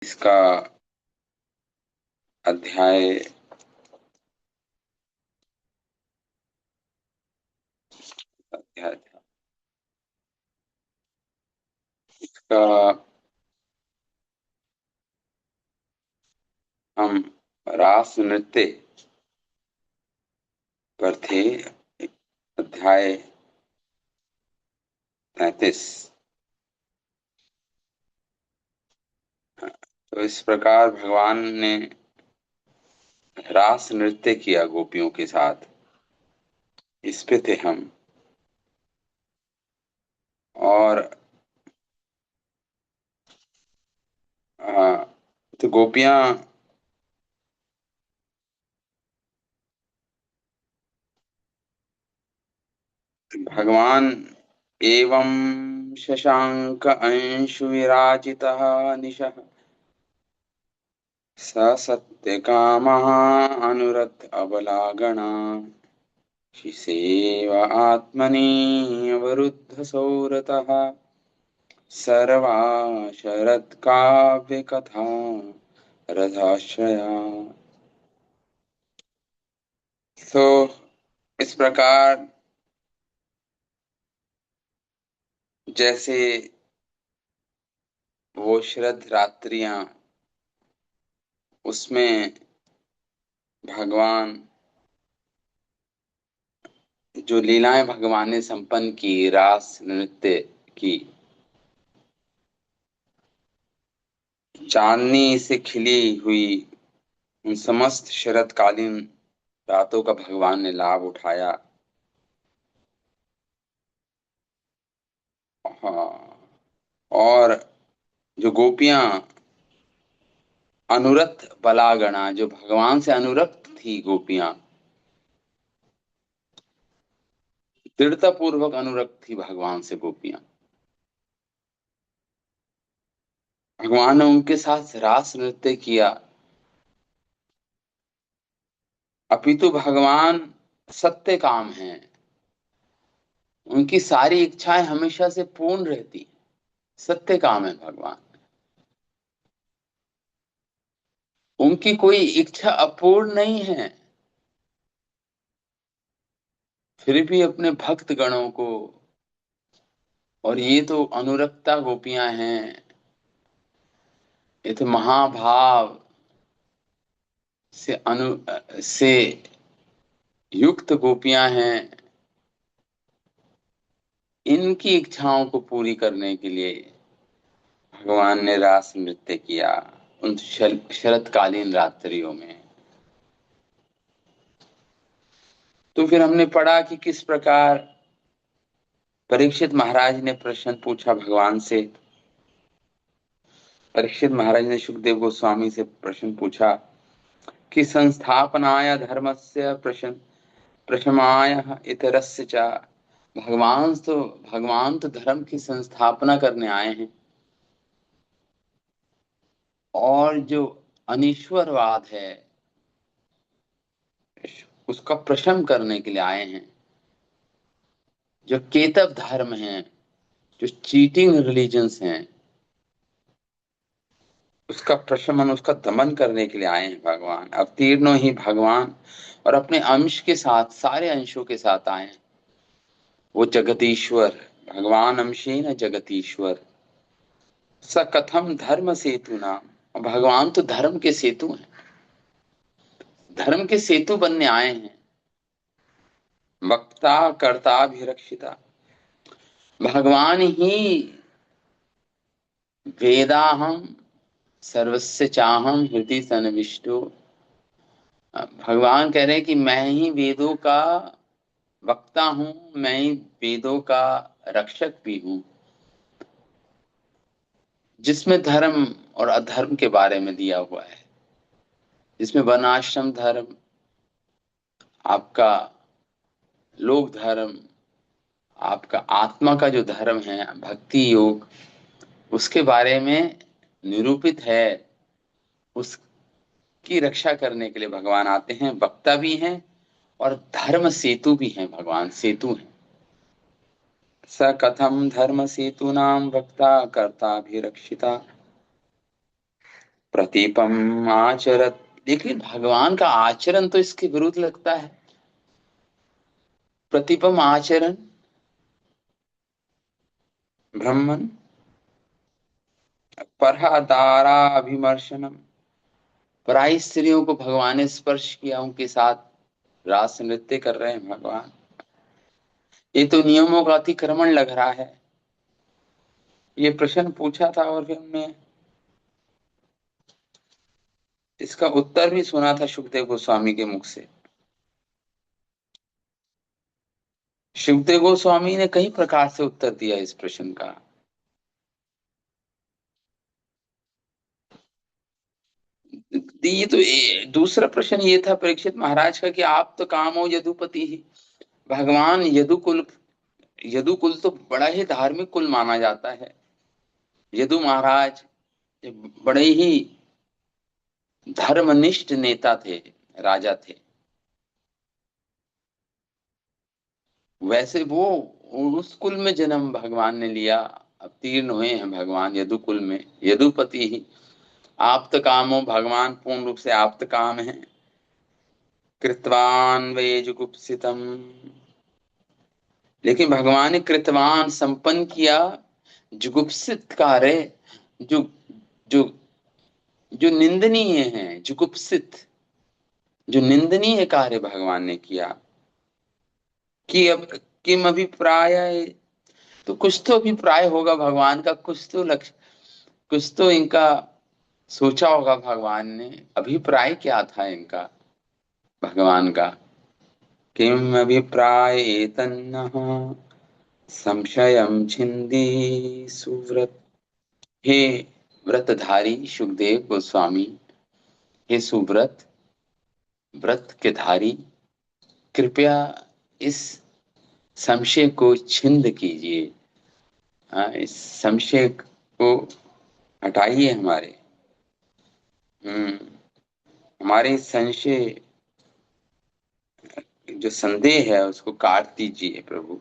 इसका अध्याय अध्याय था इसका। हम रास नृत्य पर थे। अध्याय 33। तो इस प्रकार भगवान ने रास नृत्य किया गोपियों के साथ। इस पे थे हम। और तो गोपियां भगवान एवं शशांक अंशु विराजितः निशः स सत्यकामः अनुरक्त अबलागणा शिसेव आत्मनि अवरुद्ध सौरतः सर्वा शरत्काव्य कथा रथाश्रया। तो इस प्रकार जैसे वो शरद रात्रियां, उसमें भगवान जो लीलाएं भगवान ने संपन्न की, रास नृत्य की, चांदनी से खिली हुई उन समस्त शरतकालीन रातों का भगवान ने लाभ उठाया। हाँ। और जो गोपियां अनुरक्त बलागणा, जो भगवान से अनुरक्त थी गोपियां, दृढ़ता पूर्वक अनुरक्त थी भगवान से गोपियां, भगवान ने उनके साथ रास नृत्य किया। अपितु भगवान सत्य काम है, उनकी सारी इच्छाएं हमेशा से पूर्ण रहती। सत्य काम है भगवान, उनकी कोई इच्छा अपूर्ण नहीं है। फिर भी अपने भक्त गणों को, और ये तो अनुरक्ता गोपियां हैं, ये तो महाभाव से से युक्त गोपियां हैं। इनकी इच्छाओं को पूरी करने के लिए भगवान ने रास नृत्य किया उन शरतकालीन रात्रियों में। तो फिर हमने पढ़ा कि किस प्रकार परीक्षित महाराज ने प्रश्न पूछा भगवान से। परीक्षित महाराज ने सुखदेव गोस्वामी से प्रश्न पूछा कि संस्थापनाय धर्मस्य प्रश्न प्रशमाय इतरस्य च। भगवान तो धर्म की संस्थापना करने आए हैं, और जो अनीश्वरवाद है उसका प्रशम करने के लिए आए हैं। जो केतव धर्म हैं, जो चीटिंग रिलीजन्स हैं, उसका प्रशमन, उसका दमन करने के लिए आए हैं भगवान। अवतीर्णो ही भगवान, और अपने अंश के साथ, सारे अंशों के साथ आए हैं। वो जगदीश्वर, भगवान अंशी न जगदीश्वर। स कथम धर्म सेतु नाम, भगवान तो धर्म के सेतु हैं, धर्म के सेतु बनने आए हैं। वक्ता कर्ता अभिरक्षिता, भगवान ही वेदाहम सर्वस्य चाहम हृदय सन्निविष्टो। भगवान कह रहे हैं कि मैं ही वेदों का वक्ता हूं, मैं ही वेदों का रक्षक भी हूं, जिसमें धर्म और अधर्म के बारे में दिया हुआ है, जिसमें वर्णाश्रम धर्म, आपका लोक धर्म, आपका आत्मा का जो धर्म है भक्ति योग, उसके बारे में निरूपित है। उसकी रक्षा करने के लिए भगवान आते हैं, वक्ता भी हैं और धर्म सेतु भी हैं। भगवान सेतु हैं। स कथम धर्म सेतूनां वक्ता कर्ता भी रक्षिता। प्रतीपम आचरत। लेकिन भगवान का आचरण तो इसके विरुद्ध लगता है। प्रतिपम आचरण ब्रह्मन परहादाराभिमर्शनम। पराई स्त्रियों को भगवान ने स्पर्श किया, उनके साथ रास नृत्य कर रहे हैं भगवान। ये तो नियमों का अतिक्रमण लग रहा है। ये प्रश्न पूछा था और फिर हमने इसका उत्तर भी सुना था सुखदेव गोस्वामी के मुख से। सुखदेव गोस्वामी ने कई प्रकार से उत्तर दिया इस प्रश्न का। ये तो दूसरा प्रश्न ये था परीक्षित महाराज का कि आप तो काम हो यदुपति ही। भगवान यदुकुल, यदुकुल तो बड़ा ही धार्मिक कुल माना जाता है। यदु महाराज बड़े ही धर्मनिष्ठ नेता थे, राजा थे। वैसे वो उस कुल में जन्म भगवान ने लिया, अवतीर्ण हुए हैं भगवान यदुकुल में, यदुपति ही। आप्त कामो, भगवान पूर्ण रूप से आप्त काम है। कृतवान वे जुगुप्सितम। लेकिन भगवान ने कृतवान संपन्न किया जुगुप्सित कार्य, जो जो जो निंदनीय है, जुगुप्सित, जो निंदनीय कार्य भगवान ने किया। कि अब किम अभिप्राय है, तो कुछ तो अभिप्राय होगा भगवान का, कुछ तो लक्ष्य, कुछ तो इनका सोचा होगा भगवान ने। अभिप्राय क्या था इनका भगवान का? किम अभिप्राय एतन्नः संशयं छिन्दी सुव्रत। हे व्रतधारी सुखदेव गोस्वामी, हे सुव्रत, व्रत के धारी, कृपया इस संशय को छिंद कीजिए। हाँ, इस संशय को हटाइए हमारे। हमारे संशय, जो संदेह है उसको काट दीजिए प्रभु,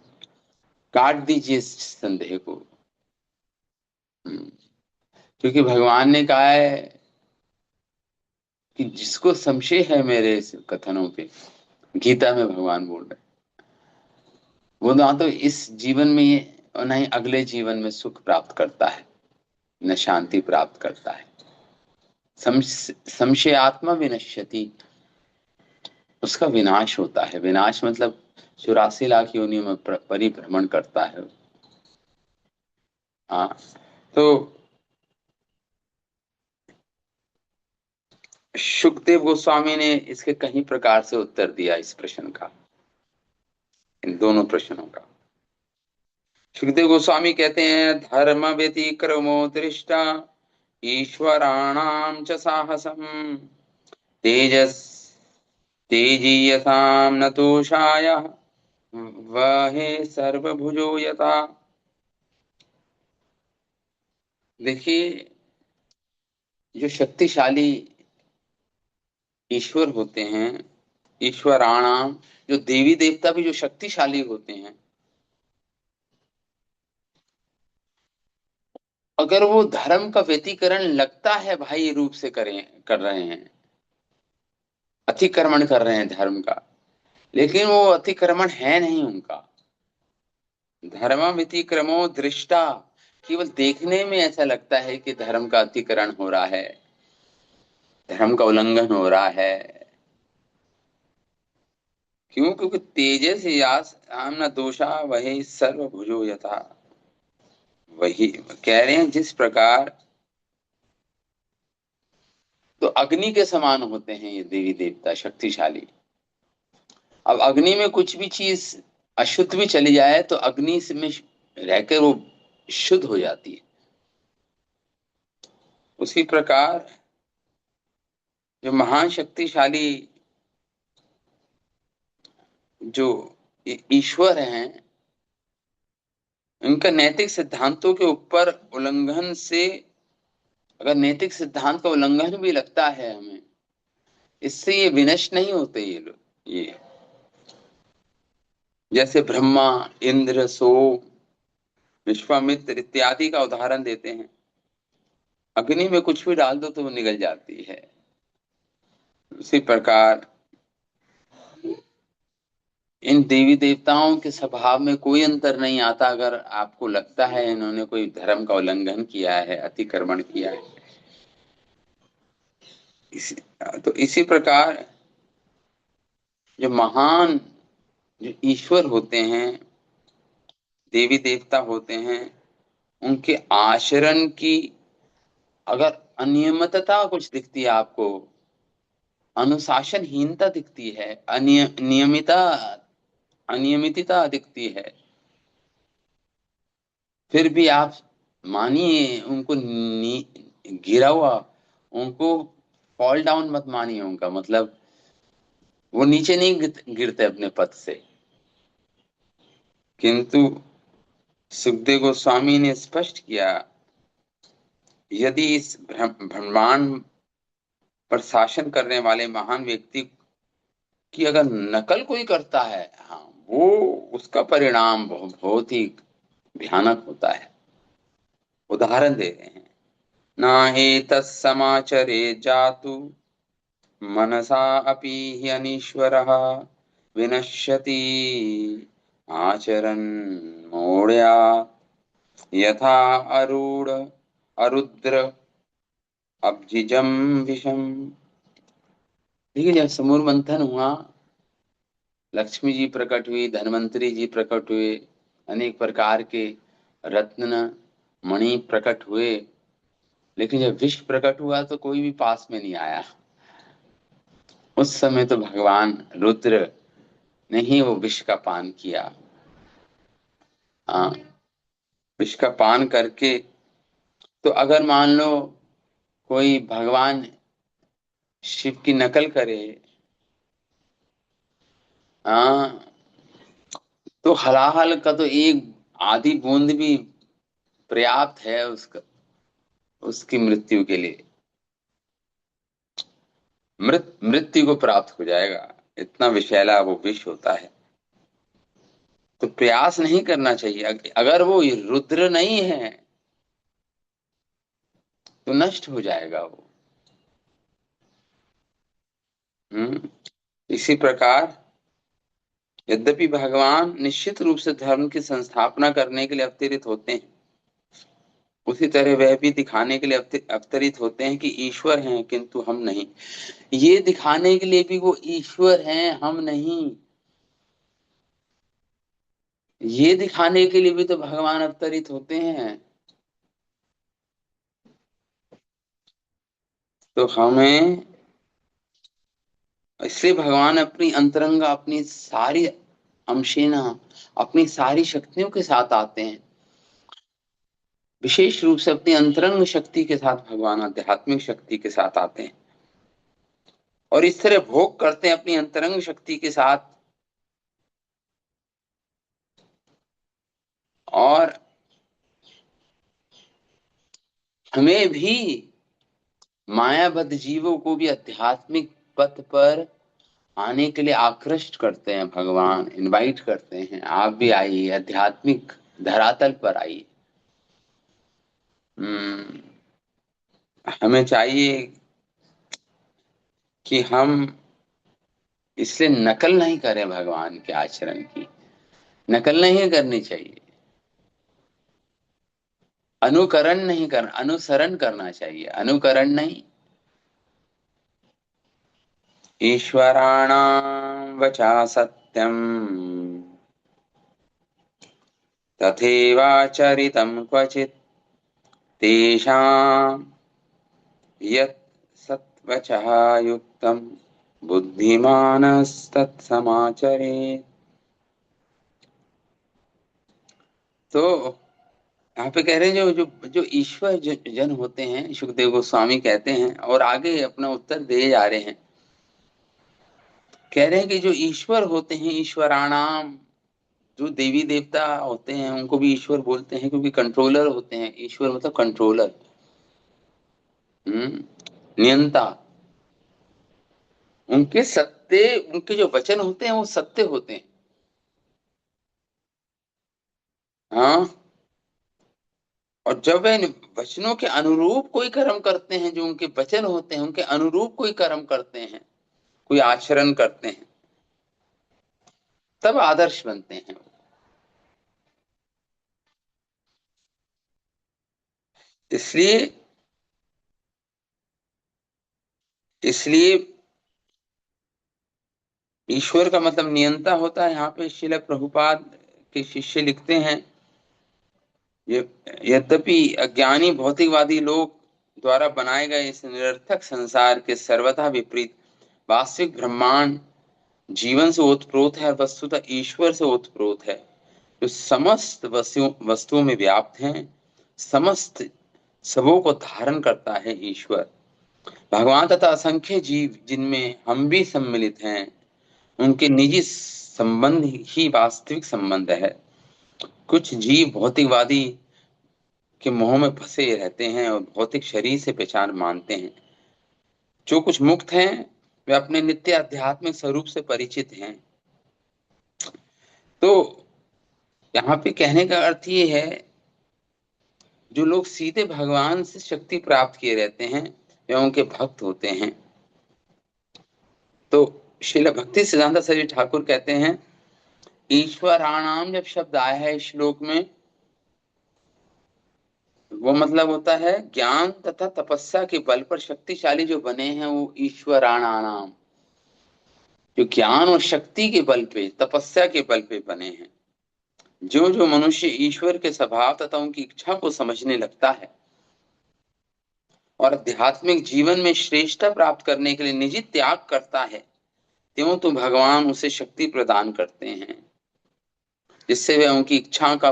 काट दीजिए इस संदेह को। हम्म, क्योंकि भगवान ने कहा है कि जिसको संशय है मेरे इस कथनों पे, गीता में भगवान बोल रहे हैं, वो ना तो इस जीवन में और ना ही अगले जीवन में सुख प्राप्त करता है, न शांति प्राप्त करता है। संशयात्मा विनश्यति, उसका विनाश होता है। विनाश मतलब 84 लाख योनियों में परिभ्रमण करता है। हाँ, तो सुखदेव गोस्वामी ने इसके कई प्रकार से उत्तर दिया इस प्रश्न का, इन दोनों प्रश्नों का। सुखदेव गोस्वामी कहते हैं, धर्म व्यतिक्रमो दृष्टा ईश्वराणाम च साहसम तेजस तेजीयताम न तोषाय वहे सर्वभुजो यथा। देखिए, जो शक्तिशाली ईश्वर होते हैं, ईश्वराणाम, जो देवी देवता भी जो शक्तिशाली होते हैं, अगर वो धर्म का व्यतिकरण लगता है भाई रूप से करें, कर रहे हैं, अतिक्रमण कर रहे हैं धर्म का, लेकिन वो अतिक्रमण है नहीं उनका। धर्म व्यतिक्रमो दृष्टा, केवल देखने में ऐसा लगता है कि धर्म का अतिक्रमण हो रहा है, धर्म का उल्लंघन हो रहा है। क्यों? क्योंकि तेजस यास आम न दोषा वही सर्वभुजो यथा। वही कह रहे हैं, जिस प्रकार तो अग्नि के समान होते हैं ये देवी देवता शक्तिशाली। अब अग्नि में कुछ भी चीज अशुद्ध भी चली जाए तो अग्नि से में रहकर वो शुद्ध हो जाती है। उसी प्रकार जो महान शक्तिशाली जो ईश्वर हैं, इनका नैतिक सिद्धांतों के ऊपर उल्लंघन से, अगर नैतिक सिद्धांत का उल्लंघन भी लगता है हमें, इससे ये विनष्ट नहीं होते ये लोग। ये जैसे ब्रह्मा, इंद्र, सोम, विश्वामित्र इत्यादि का उदाहरण देते हैं। अग्नि में कुछ भी डाल दो तो वो निगल जाती है। उसी प्रकार इन देवी देवताओं के स्वभाव में कोई अंतर नहीं आता। अगर आपको लगता है इन्होंने कोई धर्म का उल्लंघन किया है, अतिक्रमण किया है, इसी तो इसी प्रकार जो महान, जो ईश्वर होते हैं, देवी देवता होते हैं, उनके आचरण की अगर अनियमितता कुछ दिखती है आपको, अनुशासनहीनता दिखती है, अनियमितता दिखती है, फिर भी आप मानिए उनको गिरा हुआ, उनको फॉल डाउन मत मानिए। उनका मतलब वो नीचे नहीं गिरते अपने पद से। किंतु सुखदेव गोस्वामी ने स्पष्ट किया, यदि इस ब्रह्मांड पर शासन करने वाले महान व्यक्ति की अगर नकल कोई करता है, हाँ, वो उसका परिणाम बहुत ही भयानक होता है। उदाहरण दे रहे हैं, ना एतत्समाचरे जातु मनसा अपि ह्यनीश्वरः विनश्यति आचरन् मूढया यथा अरूढ़ अरुद्र अब्जिजम विषम। देखिए, जब समूह मंथन हुआ, लक्ष्मी जी प्रकट हुई, धन्वंतरी जी प्रकट हुए, अनेक प्रकार के रत्न मणि प्रकट हुए, लेकिन जब विष प्रकट हुआ तो कोई भी पास में नहीं आया। उस समय तो भगवान रुद्र ने ही वो विष का पान किया। हाँ, विष का पान करके, तो अगर मान लो कोई भगवान शिव की नकल करे, हाँ, तो हलाहल का तो एक आधी बूंद भी पर्याप्त है उसका, उसकी मृत्यु के लिए, मृत्यु को प्राप्त हो जाएगा। इतना विषैला वो विष होता है। तो प्रयास नहीं करना चाहिए। अगर वो रुद्र नहीं है तो नष्ट हो जाएगा वो। हम्म इसी प्रकार यद्यपि भगवान निश्चित रूप से धर्म की संस्थापना करने के लिए अवतरित होते हैं, उसी तरह वह भी दिखाने के लिए अवतरित होते हैं कि ईश्वर हैं, किंतु हम नहीं। ये दिखाने के लिए भी वो ईश्वर हैं, हम नहीं, ये दिखाने के लिए भी तो भगवान अवतरित होते हैं। तो हमें, इसलिए भगवान अपनी अंतरंगा, अपनी सारी अंशेना, अपनी सारी शक्तियों के साथ आते हैं। विशेष रूप से अपनी अंतरंग शक्ति के साथ भगवान आध्यात्मिक शक्ति के साथ आते हैं, और इस तरह भोग करते हैं अपनी अंतरंग शक्ति के साथ। और हमें भी, मायाबद्ध जीवों को भी आध्यात्मिक पथ पर आने के लिए आकृष्ट करते हैं। भगवान इनवाइट करते हैं, आप भी आइए, आध्यात्मिक धरातल पर आइए। हम्म, हमें चाहिए कि हम इसलिए नकल नहीं करें भगवान के आचरण की। नकल नहीं करनी चाहिए, अनुकरण नहीं कर, अनुसरण करना चाहिए, अनुकरण नहीं। ईश्वराणां वचा सत्यम् तथैवाचरितं क्वचित् तेषां यत् सत्वचः युक्तं बुद्धिमानस्तत्समाचरेत्। तो यहाँ पे कह रहे हैं, जो जो जो ईश्वर जन होते हैं, सुखदेव गोस्वामी कहते हैं, और आगे अपना उत्तर दे जा रहे हैं। कह रहे हैं कि जो ईश्वर होते हैं, ईश्वराणाम, जो देवी देवता होते हैं उनको भी ईश्वर बोलते हैं, क्योंकि कंट्रोलर होते हैं। ईश्वर मतलब कंट्रोलर, नियंता। उनके सत्य, उनके जो वचन होते हैं वो सत्य होते हैं। हाँ, और जब वे इन वचनों के अनुरूप कोई कर्म करते हैं, जो उनके वचन होते हैं उनके अनुरूप कोई कर्म करते हैं, कोई आचरण करते हैं, तब आदर्श बनते हैं। इसलिए इसलिए ईश्वर का मतलब नियंता होता है। यहाँ पे श्रील प्रभुपाद के शिष्य लिखते हैं, ये यद्यपि अज्ञानी भौतिकवादी लोग द्वारा बनाए गए इस निरर्थक संसार के सर्वथा विपरीत वास्तविक ब्रह्मांड जीवन से ओतप्रोत है और वस्तुतः ईश्वर से ओतप्रोत है, जो समस्त वस्तुओं में व्याप्त हैं, समस्त सबों को धारण करता है ईश्वर। भगवान तथा असंख्य जीव जिनमें हम भी सम्मिलित हैं, उनके निजी संबंध ही वास्तविक संबंध है। कुछ जीव भौतिकवादी के मोह में फंसे रहते हैं और भौतिक शरीर से पहचान मानते हैं। जो कुछ मुक्त हैं वे अपने नित्य आध्यात्मिक स्वरूप से परिचित हैं। तो यहाँ पे कहने का अर्थ ये है, जो लोग सीधे भगवान से शक्ति प्राप्त किए रहते हैं वे उनके भक्त होते हैं। तो श्रील भक्ति सिद्धांत सरस्वती ठाकुर कहते हैं, ईश्वराणाम जब शब्द आया है इस श्लोक में, वो मतलब होता है ज्ञान तथा तपस्या के बल पर शक्तिशाली जो बने हैं वो ईश्वराणाम, जो ज्ञान और शक्ति के बल पे, तपस्या के बल पे बने हैं। जो जो मनुष्य ईश्वर के स्वभाव तथा उनकी इच्छा को समझने लगता है और आध्यात्मिक जीवन में श्रेष्ठता प्राप्त करने के लिए निजी त्याग करता है, त्यों तो भगवान उसे शक्ति प्रदान करते हैं, जिससे वह उनकी इच्छा का,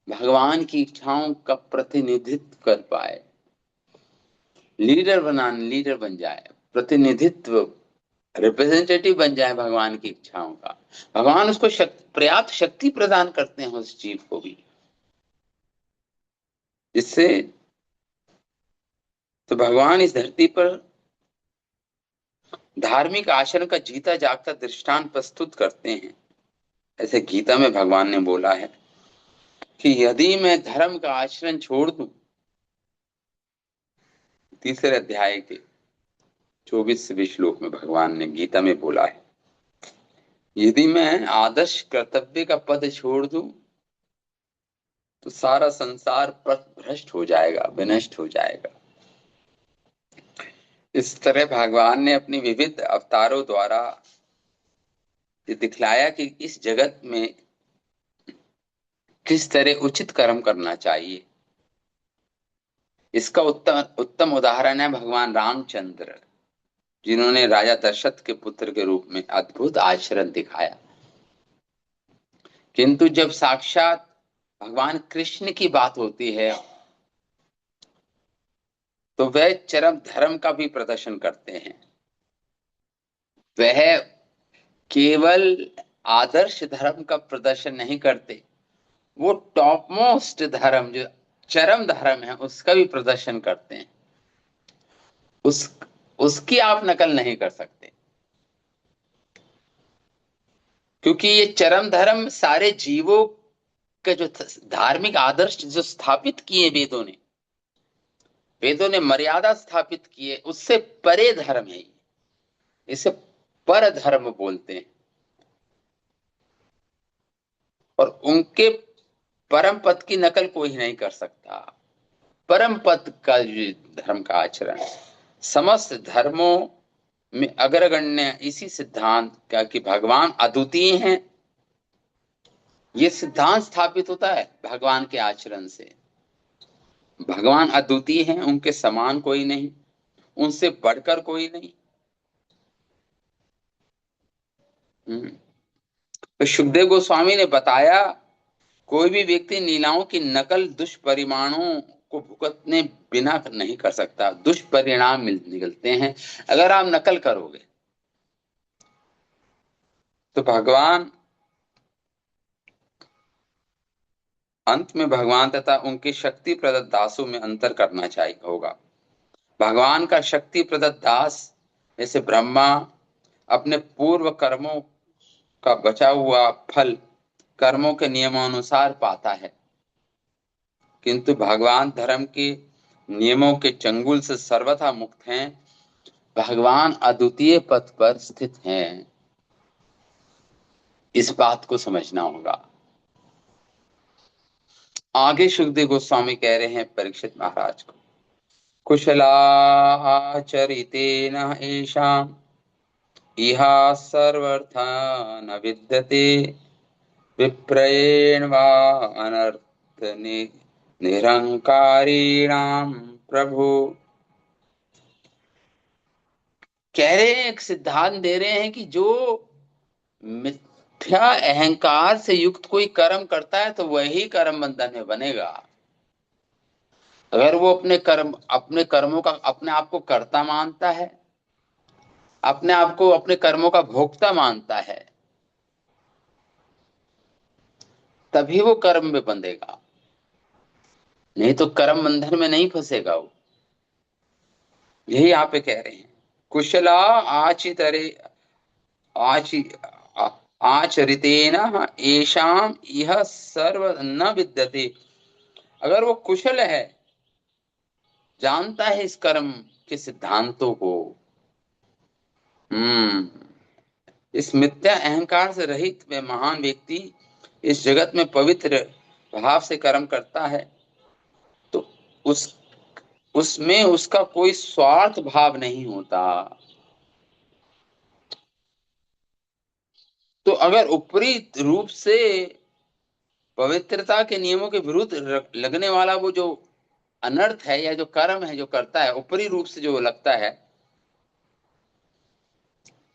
भगवान की इच्छाओं का प्रतिनिधित्व कर पाए, लीडर बन जाए, प्रतिनिधित्व, रिप्रेजेंटेटिव बन जाए भगवान की इच्छाओं का। भगवान उसको पर्याप्त शक्ति प्रदान करते हैं उस जीव को भी, जिससे तो भगवान इस धरती पर धार्मिक आचरण का जीता जागता दृष्टांत प्रस्तुत करते हैं। ऐसे गीता में भगवान ने बोला है कि यदि मैं धर्म का आचरण छोड़ दूं, तीसरे अध्याय के 24वें श्लोक में भगवान ने गीता में बोला है, यदि मैं आदर्श कर्तव्य का पद छोड़ दूं तो सारा संसार पथ भ्रष्ट हो जाएगा, विनष्ट हो जाएगा। इस तरह भगवान ने अपनी विविध अवतारों द्वारा ये दिखलाया कि इस जगत में किस तरह उचित कर्म करना चाहिए। इसका उत्तम उत्तम उदाहरण है भगवान रामचंद्र, जिन्होंने राजा दशरथ के पुत्र के रूप में अद्भुत आचरण दिखाया। किंतु जब साक्षात भगवान कृष्ण की बात होती है तो वह चरम धर्म का भी प्रदर्शन करते हैं। वह केवल आदर्श धर्म का प्रदर्शन नहीं करते, वो टॉप मोस्ट धर्म, जो चरम धर्म है, उसका भी प्रदर्शन करते हैं। उस उसकी आप नकल नहीं कर सकते, क्योंकि ये चरम धर्म सारे जीवों के जो धार्मिक आदर्श जो स्थापित किए वेदों ने मर्यादा स्थापित किए, उससे परे धर्म है। इसे पर धर्म बोलते हैं। और उनके परम पद की नकल कोई नहीं कर सकता। परम पद का जो धर्म का आचरण, समस्त धर्मों में अग्रगण्य इसी सिद्धांत का कि भगवान अद्वितीय हैं, ये सिद्धांत स्थापित होता है भगवान के आचरण से। भगवान अद्वितीय हैं, उनके समान कोई नहीं, उनसे बढ़कर कोई नहीं। तो सुखदेव गोस्वामी ने बताया, कोई भी व्यक्ति लीलाओं की नकल दुष्परिणामों को भुगतने बिना नहीं कर सकता। दुष्परिणाम निकलते हैं अगर आप नकल करोगे। तो भगवान अंत में भगवान तथा उनके शक्ति प्रदत्त दासों में अंतर करना चाहिए होगा। भगवान का शक्ति प्रदत्त दास जैसे ब्रह्मा अपने पूर्व कर्मों का बचा हुआ फल कर्मों के नियमानुसार पाता है, किंतु भगवान धर्म के नियमों के चंगुल से सर्वथा मुक्त हैं। भगवान अद्वितीय पथ पर स्थित हैं। इस बात को समझना होगा। आगे सुखदेव गोस्वामी कह रहे हैं परीक्षित महाराज को, कुशलाचरितेन येषाम् इहा सर्वर्थान् विद्यते विप्रेण वा अनर्थ निरंकारीणाम प्रभु। कह रहे हैं, एक सिद्धांत दे रहे हैं कि जो मिथ्या अहंकार से युक्त कोई कर्म करता है तो वही कर्म बंधन में बनेगा। अगर वो अपने कर्मों का अपने आप को कर्ता मानता है, अपने आप को अपने कर्मों का भोक्ता मानता है, तभी वो कर्म में बंधेगा, नहीं तो कर्म बंधन में नहीं फंसेगा वो। यही यहाँ पे कह रहे हैं, कुशला आचितरे आचि आचरितेन येषाम् इह सर्व न विद्यते। अगर वो कुशल है, जानता है इस कर्म के सिद्धांतों को, इस मिथ्या अहंकार से रहित वे महान व्यक्ति इस जगत में पवित्र भाव से कर्म करता है, तो उसमें उसका कोई स्वार्थ भाव नहीं होता। तो अगर ऊपरी रूप से पवित्रता के नियमों के विरुद्ध लगने वाला वो जो अनर्थ है या जो कर्म है जो करता है, ऊपरी रूप से जो लगता है,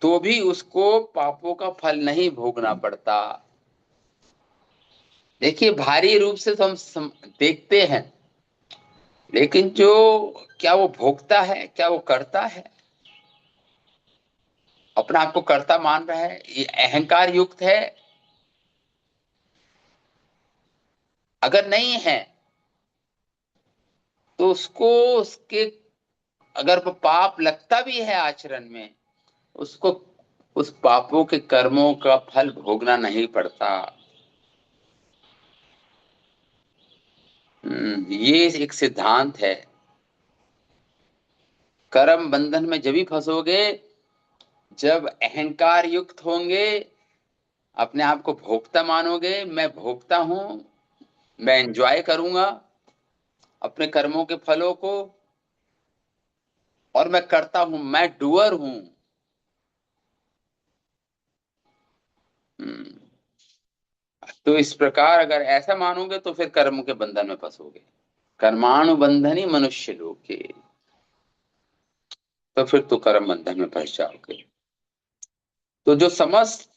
तो भी उसको पापों का फल नहीं भोगना पड़ता। देखिए, भारी रूप से तो हम देखते हैं, लेकिन जो क्या वो भोगता है, क्या वो करता है, अपना आपको कर्ता मान रहा है, ये अहंकार युक्त है? अगर नहीं है तो उसको उसके अगर वो पाप लगता भी है आचरण में, उसको उस पापों के कर्मों का फल भोगना नहीं पड़ता। ये एक सिद्धांत है। कर्म बंधन में जब भी फंसोगे जब अहंकार युक्त होंगे, अपने आप को भोक्ता मानोगे, मैं भोक्ता हूं, मैं एंजॉय करूंगा अपने कर्मों के फलों को, और मैं करता हूं, मैं डूअर हूं। हम्म, तो इस प्रकार अगर ऐसा मानोगे तो फिर कर्म के बंधन में फंसोगे। कर्मानुबंधनी मनुष्य लोग के, तो फिर तो कर्म बंधन में फंस जाओगे। तो जो समस्त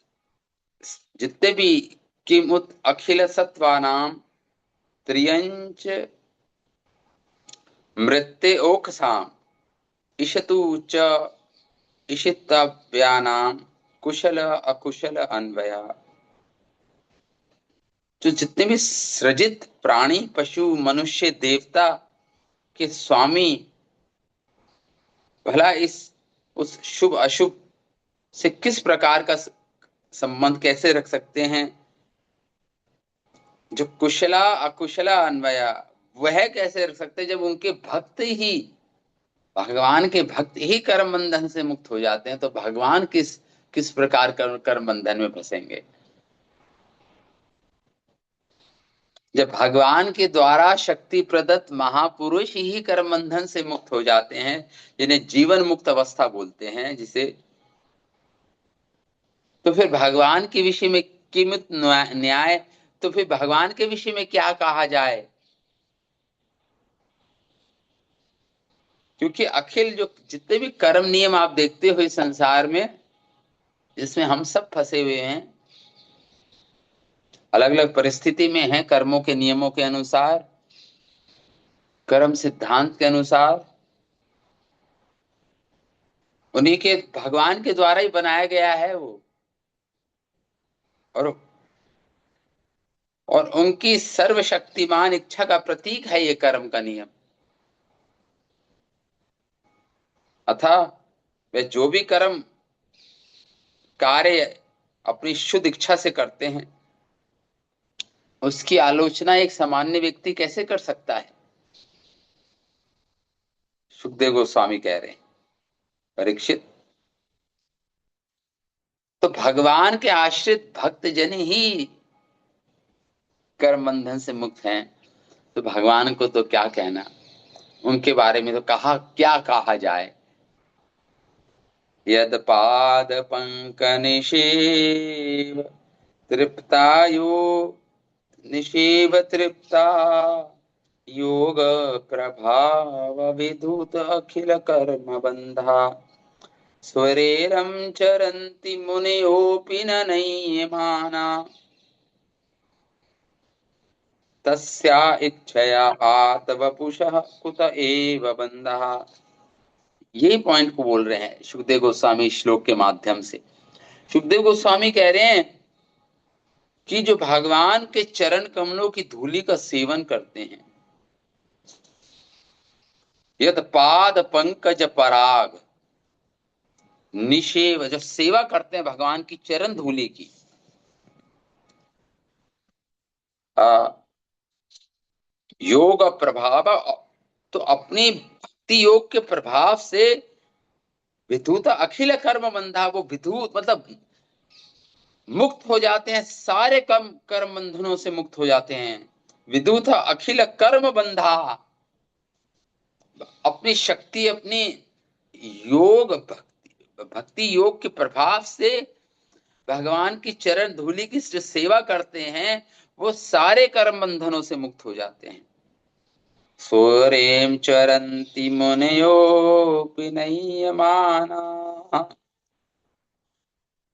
जितने भी किमुत अखिल सत्वानाम त्रियंच मृत्योकसाम इशतु च इशितव्यानाम कुशल अकुशल अन्वया। जो जितने भी सृजित प्राणी पशु मनुष्य देवता के स्वामी भला इस उस शुभ अशुभ से किस प्रकार का संबंध कैसे रख सकते हैं? जो कुशला अकुशला अन्वया, वह कैसे रख सकते जब उनके भक्त ही, भगवान के भक्त ही कर्म बंधन से मुक्त हो जाते हैं, तो भगवान किस किस प्रकार कर्म बंधन में फंसेंगे? जब भगवान के द्वारा शक्ति प्रदत्त महापुरुष ही कर्म बंधन से मुक्त हो जाते हैं, जिन्हें जीवन मुक्त अवस्था बोलते हैं जिसे, तो फिर भगवान के विषय में कीमत न्याय, तो फिर भगवान के विषय में क्या कहा जाए? क्योंकि अखिल जो जितने भी कर्म नियम आप देखते हो इस संसार में, जिसमें हम सब फंसे हुए हैं, अलग अलग परिस्थिति में हैं, कर्मों के नियमों के अनुसार, कर्म सिद्धांत के अनुसार, उन्हीं के भगवान के द्वारा ही बनाया गया है वो। और उनकी सर्वशक्तिमान इच्छा का प्रतीक है ये कर्म का नियम। अतः वे जो भी कर्म कार्य अपनी शुद्ध इच्छा से करते हैं, उसकी आलोचना एक सामान्य व्यक्ति कैसे कर सकता है? सुखदेव गोस्वामी कह रहे हैं, परीक्षित, तो भगवान के आश्रित भक्त जन ही कर्म बंधन से मुक्त हैं, तो भगवान को तो क्या कहना, उनके बारे में तो कहा क्या कहा जाए। यद पाद पंकनिषेव तृप्तायो निषेव तृप्ता योग प्रभाव विधुत अखिल कर्म बंधा स्वरेरम चरन्ति मुनयोऽपि न नय्यमाना तस्या इच्छया आतवपुषः कुत एव बंधः। यही पॉइंट को बोल रहे हैं सुखदेव गोस्वामी श्लोक के माध्यम से। सुखदेव गोस्वामी कह रहे हैं कि जो भगवान के चरण कमलों की धूलि का सेवन करते हैं, यद पाद पंकज पराग निषेव, जो सेवा करते हैं भगवान की चरण धूलि की, योग प्रभाव, तो अपनी भक्ति योग के प्रभाव से विधुत अखिल कर्म बंधा, वो विधुत मतलब मुक्त हो जाते हैं, सारे कर्म बंधनों से मुक्त हो जाते हैं। विदुत अखिल कर्म बंधा, अपनी शक्ति, अपनी योग भक्ति योग के प्रभाव से भगवान की चरण धूलि की जो सेवा करते हैं, वो सारे कर्म बंधनों से मुक्त हो जाते हैं। सोरेम चरन्ति मुनयोऽपि नह्यमाना,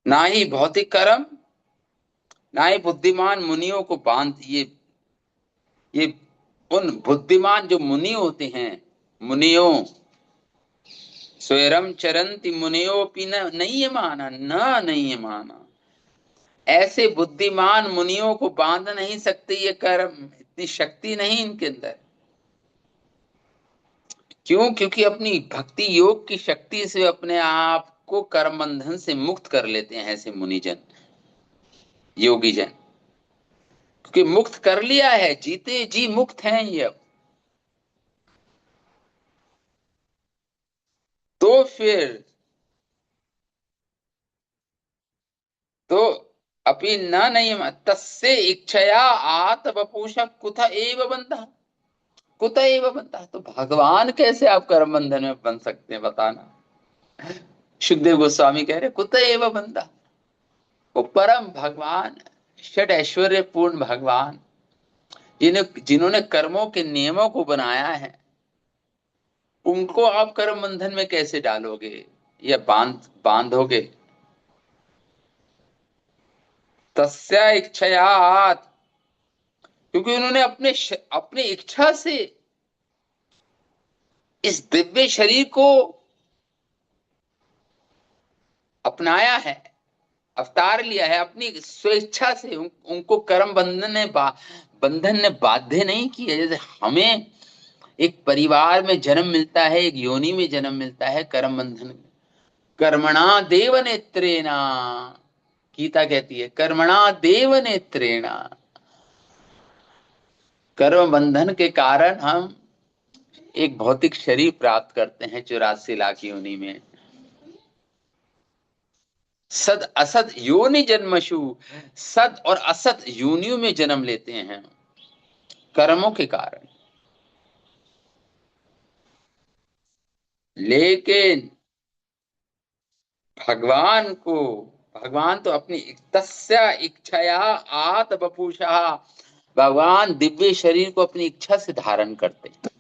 ना ही भौतिक कर्म, ना ही बुद्धिमान मुनियों को बांध, ये उन बुद्धिमान जो मुनि होते हैं, मुनियों, स्वयं चरंती मुनियों नहीं माना, न नहीं माना, ऐसे बुद्धिमान मुनियों को बांध नहीं सकते ये कर्म, इतनी शक्ति नहीं इनके अंदर। क्यों? क्योंकि अपनी भक्ति योग की शक्ति से अपने आप को कर्म बंधन से मुक्त कर लेते हैं ऐसे मुनिजन, योगी जन, क्योंकि मुक्त कर लिया है, जीते जी मुक्त हैं ये अब। तो फिर तो अपि न नहीं तस्य इच्छया आत वपुष कुत एव बंधा, कुत एव बंधा, तो भगवान कैसे आप कर्म बंधन में बन सकते हैं बताना। सुखदेव गोस्वामी कह रहे कुत एव बंधा, वो परम भगवान, षड ऐश्वर्य पूर्ण भगवान, जिन्होंने कर्मों के नियमों को बनाया है, उनको आप कर्म बंधन में कैसे डालोगे या बांधोगे। तस्या इच्छयात, क्योंकि उन्होंने अपने इच्छा से इस दिव्य शरीर को अपनाया है, अवतार लिया है, अपनी स्वेच्छा से उनको कर्म बंधन ने बाध्य नहीं किया। जैसे हमें एक परिवार में जन्म मिलता है, एक योनि में जन्म मिलता है, कर्म बंधन, कर्मणा देव नेत्रेणा, गीता कहती है कर्मणा देव नेत्रेणा, कर्म बंधन के कारण हम एक भौतिक शरीर प्राप्त करते हैं 84 लाख योनि में। सद असद योनि जन्मशु, सद और असत योनियों में जन्म लेते हैं कर्मों के कारण। लेकिन भगवान को, भगवान तो अपनी तस्या इच्छया आत बपूषा, भगवान दिव्य शरीर को अपनी इच्छा से धारण करते हैं,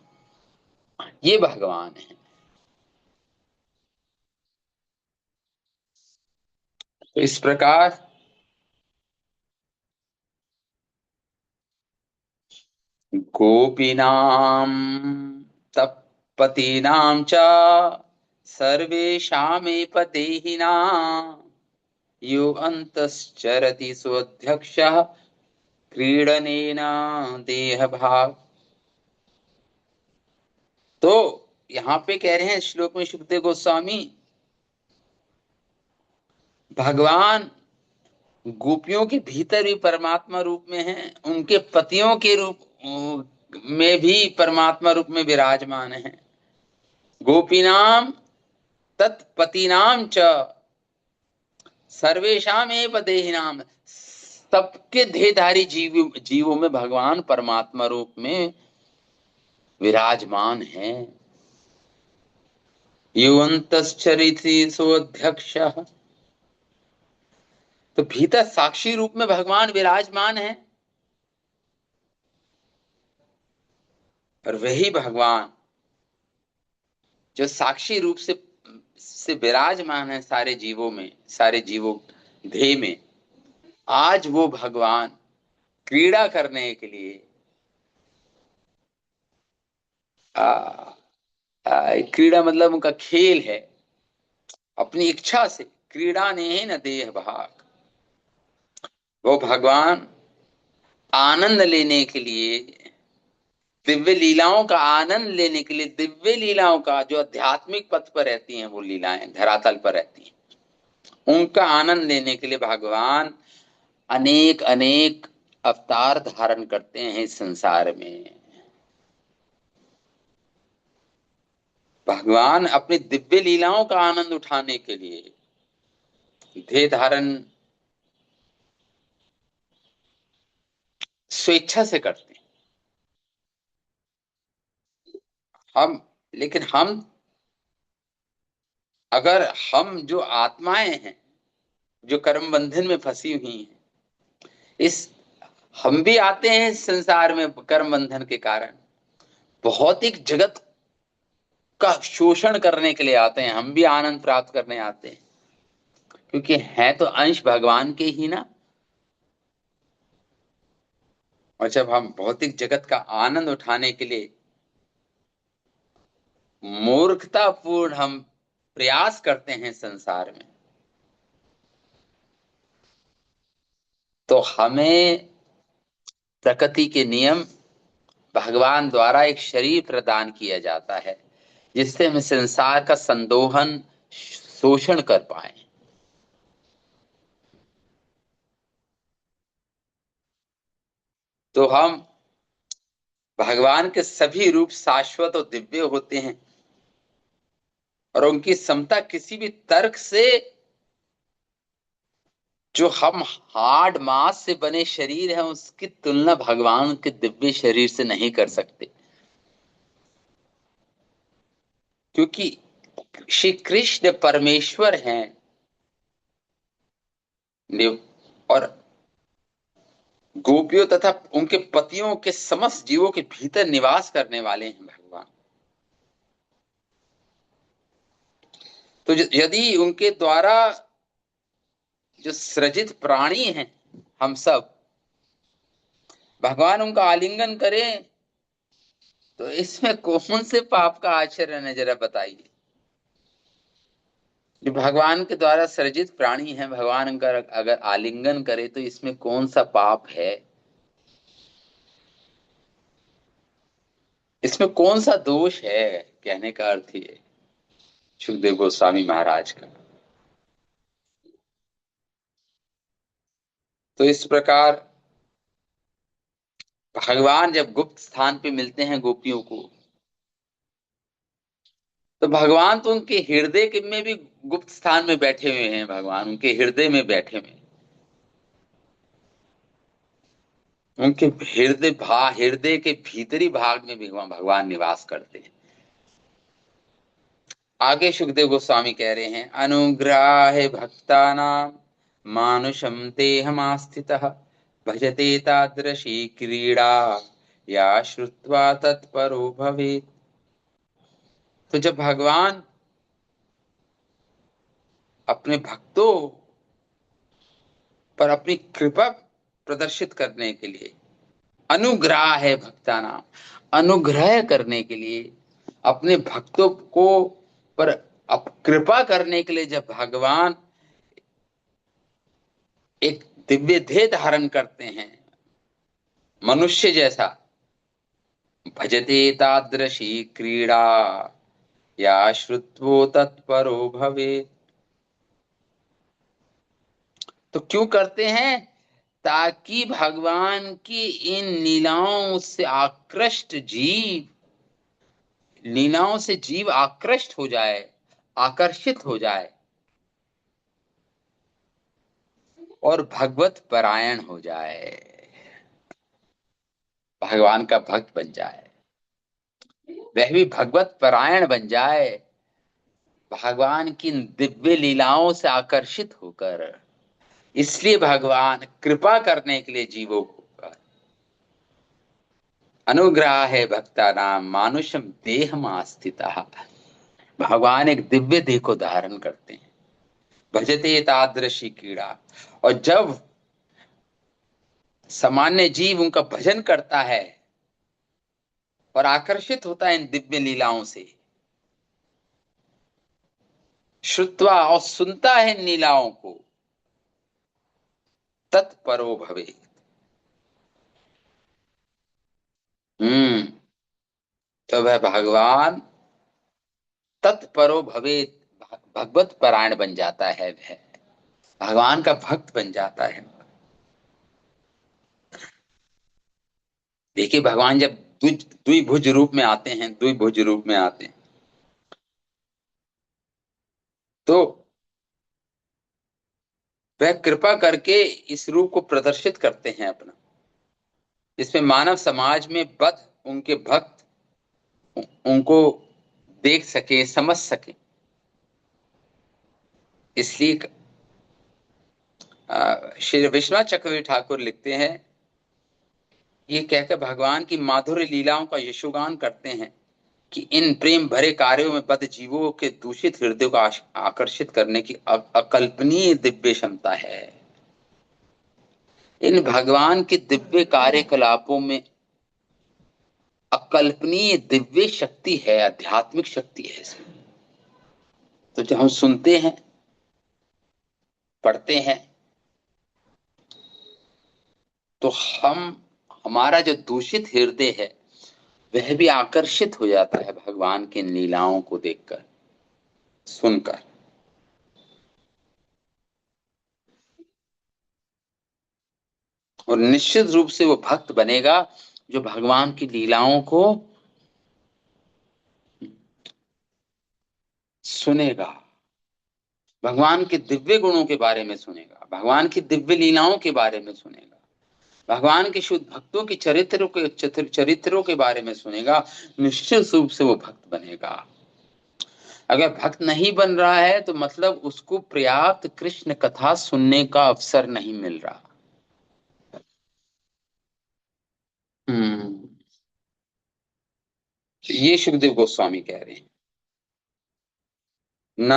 ये भगवान है। तो इस प्रकार गोपीनाम तपतीनाम च सर्वेषामेव देहिनां यो अंतश्चरति स्वध्यक्षः क्रीडनेन देह भाग। तो यहाँ पे कह रहे हैं श्लोक में सुखदेव गोस्वामी, भगवान गोपियों के भीतर भी परमात्मा रूप में है, उनके पतियों के रूप में भी परमात्मा रूप में विराजमान है। गोपीनाम तत्पतिनाम च सर्वेशाम एव देहिनाम, सबके देहधारी जीवों में भगवान परमात्मा रूप में विराजमान है। युवंतश्चरिति सोऽध्यक्ष, तो भीतर साक्षी रूप में भगवान विराजमान है। और वही भगवान जो साक्षी रूप से विराजमान है सारे जीवों में, सारे जीवों देह में, आज वो भगवान क्रीड़ा करने के लिए क्रीड़ा मतलब उनका खेल है, अपनी इच्छा से, क्रीड़ा ने न देह भाग, वो भगवान आनंद लेने के लिए, दिव्य लीलाओं का आनंद लेने के लिए, दिव्य लीलाओं का जो आध्यात्मिक पथ पर रहती हैं वो लीलाएं धरातल पर रहती हैं, उनका आनंद लेने के लिए भगवान अनेक अनेक अवतार धारण करते हैं इस संसार में। भगवान अपनी दिव्य लीलाओं का आनंद उठाने के लिए देह धारण स्वेच्छा से करते हैं। हम लेकिन हम, अगर हम जो आत्माएं हैं जो कर्म बंधन में फंसी हुई हैं, इस हम भी आते हैं इस संसार में कर्म बंधन के कारण, भौतिक जगत का शोषण करने के लिए आते हैं, हम भी आनंद प्राप्त करने आते हैं, क्योंकि है तो अंश भगवान के ही ना। और जब हम भौतिक जगत का आनंद उठाने के लिए मूर्खतापूर्ण हम प्रयास करते हैं संसार में, तो हमें प्रकृति के नियम, भगवान द्वारा एक शरीर प्रदान किया जाता है जिससे हम संसार का संदोहन, शोषण कर पाए। तो हम, भगवान के सभी रूप शाश्वत और दिव्य होते हैं और उनकी समता किसी भी तर्क से, जो हम हार्ड मांस से बने शरीर है उसकी तुलना भगवान के दिव्य शरीर से नहीं कर सकते, क्योंकि श्री कृष्ण परमेश्वर हैं और गोपियों तथा उनके पतियों के समस्त जीवों के भीतर निवास करने वाले हैं भगवान। तो यदि उनके द्वारा जो सृजित प्राणी हैं हम सब, भगवान उनका आलिंगन करें तो इसमें कौन से पाप का आचरण है जरा बताइए। जो भगवान के द्वारा सृजित प्राणी है, भगवान उनका अगर आलिंगन करे तो इसमें कौन सा पाप है, इसमें कौन सा दोष है, कहने का अर्थ ये सुखदेव गोस्वामी महाराज का। तो इस प्रकार भगवान जब गुप्त स्थान पे मिलते हैं गोपियों को, तो भगवान तो उनके हृदय के में भी गुप्त स्थान में बैठे हुए हैं, भगवान उनके हृदय में बैठे हुए हैं, उनके हृदय के भीतरी भाग में भी भगवान निवास करते हैं। आगे सुखदेव गोस्वामी कह रहे हैं, अनुग्राहे भक्तानां मानुषम देहमास्थितः भजते तादृशी क्रीड़ा या श्रुत्वा तत्परो भवेत्। तो जब भगवान अपने भक्तों पर अपनी कृपा प्रदर्शित करने के लिए, अनुग्रह है भक्तानां, अनुग्रह करने के लिए, अपने भक्तों को पर कृपा करने के लिए जब भगवान एक दिव्य देह धारण करते हैं मनुष्य जैसा, भजते तादृशी क्रीड़ा या श्रुत्वो तत्परो भवे, तो क्यों करते हैं? ताकि भगवान की इन लीलाओं से आकृष्ट जीव, लीलाओं से जीव आकृष्ट हो जाए, आकर्षित हो जाए और भगवत परायण हो जाए, भगवान का भक्त बन जाए, वह भी भगवत परायण बन जाए, भगवान की दिव्य लीलाओं से आकर्षित होकर। इसलिए भगवान कृपा करने के लिए जीवों को, अनुग्रह है भक्ता नाम मानुषम देह आस्थिता, भगवान एक दिव्य देह को धारण करते हैं। भजते तादृशी कीड़ा, और जब सामान्य जीव उनका भजन करता है और आकर्षित होता है इन दिव्य लीलाओं से, श्रुत्वा और सुनता है इन लीलाओं को, तत्परो भवे। हम्म। तो वह भगवान तत्परो भवे, भगवत परायण बन जाता है, वह भगवान का भक्त बन जाता है। देखिए भगवान जब द्विभुज रूप में आते हैं, द्विभुज रूप में आते हैं, तो वह कृपा करके इस रूप को प्रदर्शित करते हैं अपना, जिसमें मानव समाज में बद उनके भक्त उनको देख सके, समझ सके। इसलिए श्री विश्वनाथ चक्रवर्ती ठाकुर लिखते हैं, ये कहकर भगवान की माधुर्य लीलाओं का यशोगान करते हैं कि इन प्रेम भरे कार्यों में बद्ध जीवों के दूषित हृदय को आकर्षित करने की अकल्पनीय दिव्य क्षमता है। इन भगवान के दिव्य कार्यकलापों में अकल्पनीय दिव्य शक्ति है, आध्यात्मिक शक्ति है इसमें। तो जब हम सुनते हैं, पढ़ते हैं, तो हमारा जो दूषित हृदय है वह भी आकर्षित हो जाता है भगवान की इन लीलाओं को देखकर, सुनकर। और निश्चित रूप से वो भक्त बनेगा जो भगवान की लीलाओं को सुनेगा, भगवान के दिव्य गुणों के बारे में सुनेगा, भगवान की दिव्य लीलाओं के बारे में सुनेगा, भगवान के शुद्ध भक्तों की चरित्रों के बारे में सुनेगा। निश्चित रूप से वो भक्त बनेगा। अगर भक्त नहीं बन रहा है तो मतलब उसको पर्याप्त कृष्ण कथा सुनने का अवसर नहीं मिल रहा। हम्म। ये सुखदेव गोस्वामी कह रहे हैं, न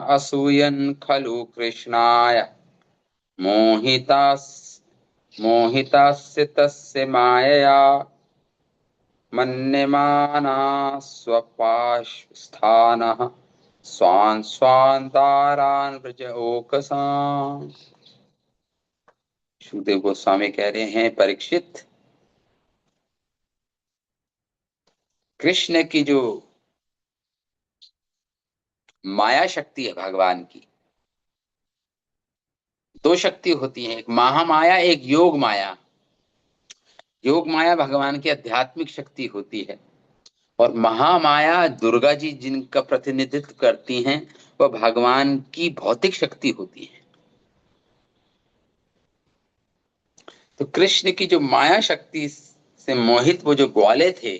असूयन खलु कृष्णाय मोहितास् मोहितास्य तस्य मायया मन्यमाना स्वपाशस्थानः स्वान् स्वान् दारान् व्रज ओकसाम्। सुखदेव गोस्वामी कह रहे हैं, परीक्षित, कृष्ण की जो माया शक्ति है भगवान की, दो शक्ति होती है, एक महामाया, एक योग माया। योग माया भगवान की आध्यात्मिक शक्ति होती है, और महामाया दुर्गा जी जिनका प्रतिनिधित्व करती हैं, वह भगवान की भौतिक शक्ति होती है। तो कृष्ण की जो माया शक्ति से मोहित वो जो ग्वाले थे,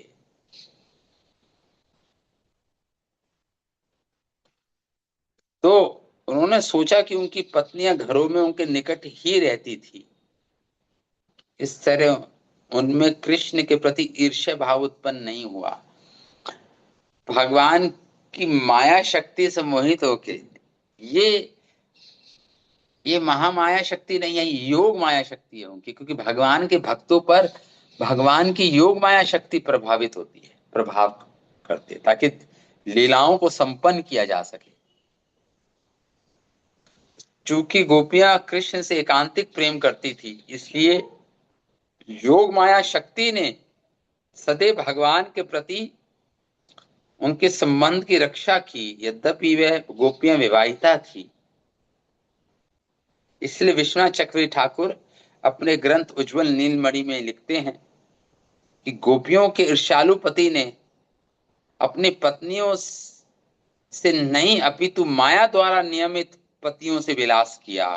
तो उन्होंने सोचा कि उनकी पत्नियां घरों में उनके निकट ही रहती थी। इस तरह उनमें कृष्ण के प्रति ईर्ष्या भाव उत्पन्न नहीं हुआ। भगवान की माया शक्ति से मोहित होके, ये ये महामाया शक्ति नहीं है, योग माया शक्ति है उनकी, क्योंकि भगवान के भक्तों पर भगवान की योग माया शक्ति प्रभावित होती है, प्रभाव करती है, ताकि लीलाओं को संपन्न किया जा सके। चूंकि गोपियां कृष्ण से एकांतिक प्रेम करती थी, इसलिए योग माया शक्ति ने सदैव भगवान के प्रति उनके संबंध की रक्षा की। यद्यपि वह गोपियां विवाहिता थी, इसलिए विश्वनाथ चक्रवर्ती ठाकुर अपने ग्रंथ उज्जवल नीलमणि में लिखते हैं कि गोपियों के ईर्ष्यालु पति ने अपनी पत्नियों से नहीं अपितु माया द्वारा नियमित पतियों से विलास किया।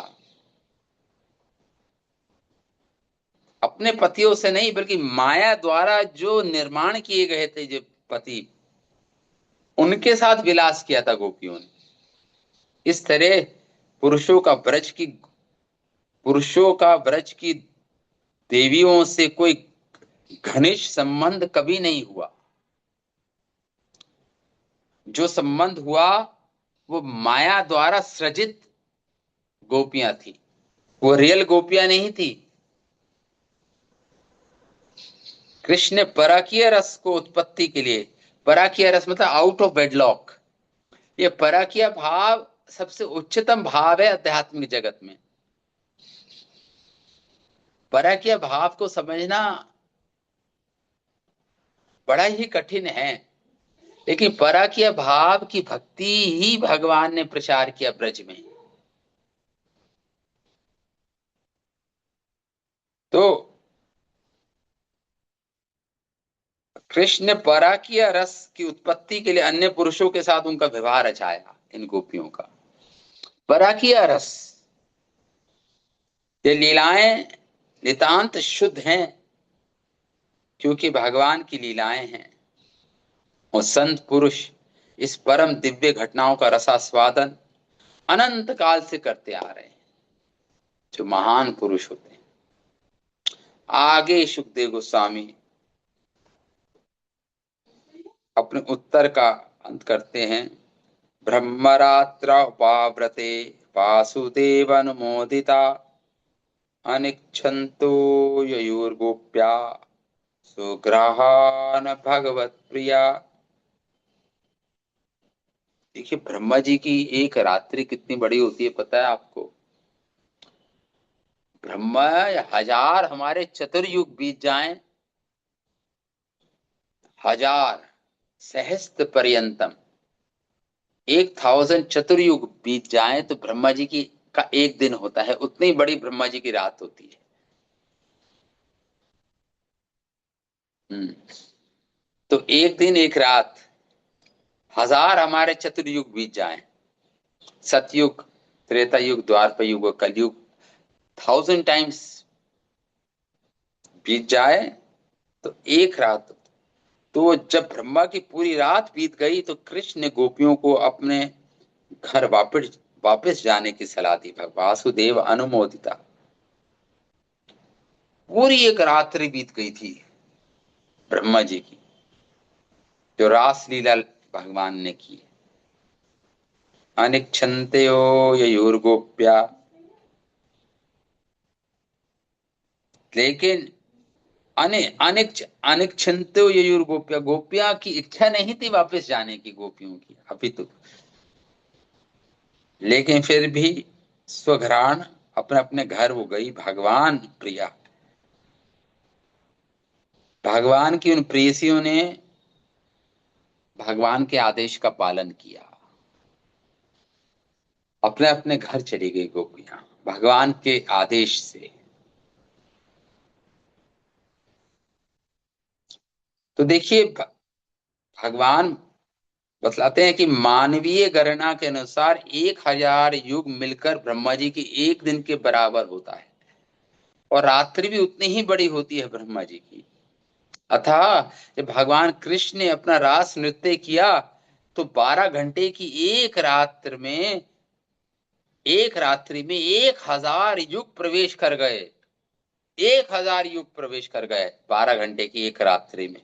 अपने पतियों से नहीं बल्कि माया द्वारा जो निर्माण किए गए थे जो पति, उनके साथ विलास किया था गोपियों ने। इस तरह पुरुषों का ब्रज की देवियों से कोई घनिष्ठ संबंध कभी नहीं हुआ। जो संबंध हुआ वो माया द्वारा सृजित गोपियां थी, वो रियल गोपियां नहीं थी। कृष्ण ने पराकीय रस को उत्पत्ति के लिए, पराकीय रस मतलब आउट ऑफ वेडलॉक, ये पराकीय भाव सबसे उच्चतम भाव है आध्यात्मिक जगत में। पराकीय भाव को समझना बड़ा ही कठिन है, लेकिन पराकीय भाव की भक्ति ही भगवान ने प्रचार किया ब्रज में। तो कृष्ण ने पराकीय रस की उत्पत्ति के लिए अन्य पुरुषों के साथ उनका व्यवहार रचाया। इन गोपियों का पराकीय रस, ये लीलाएं नितांत शुद्ध हैं क्योंकि भगवान की लीलाएं हैं। और संत पुरुष इस परम दिव्य घटनाओं का रसास्वादन अनंत काल से करते आ रहे हैं, जो महान पुरुष होते हैं। आगे सुखदेव गोस्वामी अपने उत्तर का अंत करते हैं। ब्रह्मरात्र उपाव्रते वासुदेव अनुमोदिता अनिच्छन्तो ययुर्गोप्या सुग्रहान भगवत प्रिया। देखिए ब्रह्मा जी की एक रात्रि कितनी बड़ी होती है पता है आपको? ब्रह्मा 1000 हमारे चतुर्युग बीत जाएं, 1000 सहस्त्र पर्यंतम, 1000 चतुर्युग बीत जाए तो ब्रह्मा जी की का एक दिन होता है, उतनी बड़ी ब्रह्मा जी की रात होती है। तो एक दिन एक रात, 1000 हमारे चतुर्युग बीत जाए, सतयुग, त्रेता युग, द्वापर युग और कलयुग 1000 टाइम्स बीत जाए तो एक रात। तो जब ब्रह्मा की पूरी रात बीत गई तो कृष्ण ने गोपियों को अपने घर वापस वापस जाने की सलाह दी। वासुदेव अनुमोदिता, पूरी एक रात्रि बीत गई थी ब्रह्मा जी की, जो रासलीला भगवान ने की। अनिच्छन्त्यो ययुर्गोप्या, लेकिन अनिच्छन्त्यो ययुर्गोप्या, गोपिया की इच्छा नहीं थी वापस जाने की गोपियों की अभी तो, लेकिन फिर भी स्वघरान अपने अपने घर वो गई। भगवान प्रिया, भगवान की उन प्रेयसियों ने भगवान के आदेश का पालन किया, अपने अपने घर चली गई गोपियां भगवान के आदेश से। तो देखिए भगवान बतलाते हैं कि मानवीय गणना के अनुसार 1000 युग मिलकर ब्रह्मा जी की एक दिन के बराबर होता है, और रात्रि भी उतनी ही बड़ी होती है ब्रह्मा जी की। अतः जब भगवान कृष्ण ने अपना रास नृत्य किया तो 12 घंटे की एक रात्रि में 1000 युग प्रवेश कर गए। 1000 युग प्रवेश कर गए 12 घंटे की एक रात्रि में।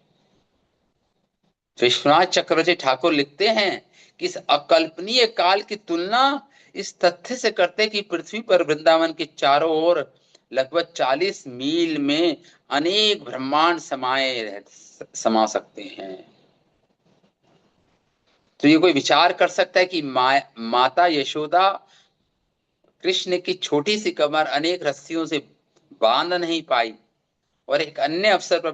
विश्वनाथ चक्रवर्ती ठाकुर लिखते हैं कि इस अकल्पनीय काल की तुलना इस तथ्य से करते कि पृथ्वी पर वृंदावन के चारों ओर लगभग 40 मील में अनेक ब्रह्मांड समा सकते हैं। तो ये कोई विचार कर सकता है कि माता यशोदा कृष्ण की छोटी सी कमर अनेक रस्सियों से बांध नहीं पाई, और एक अन्य अवसर पर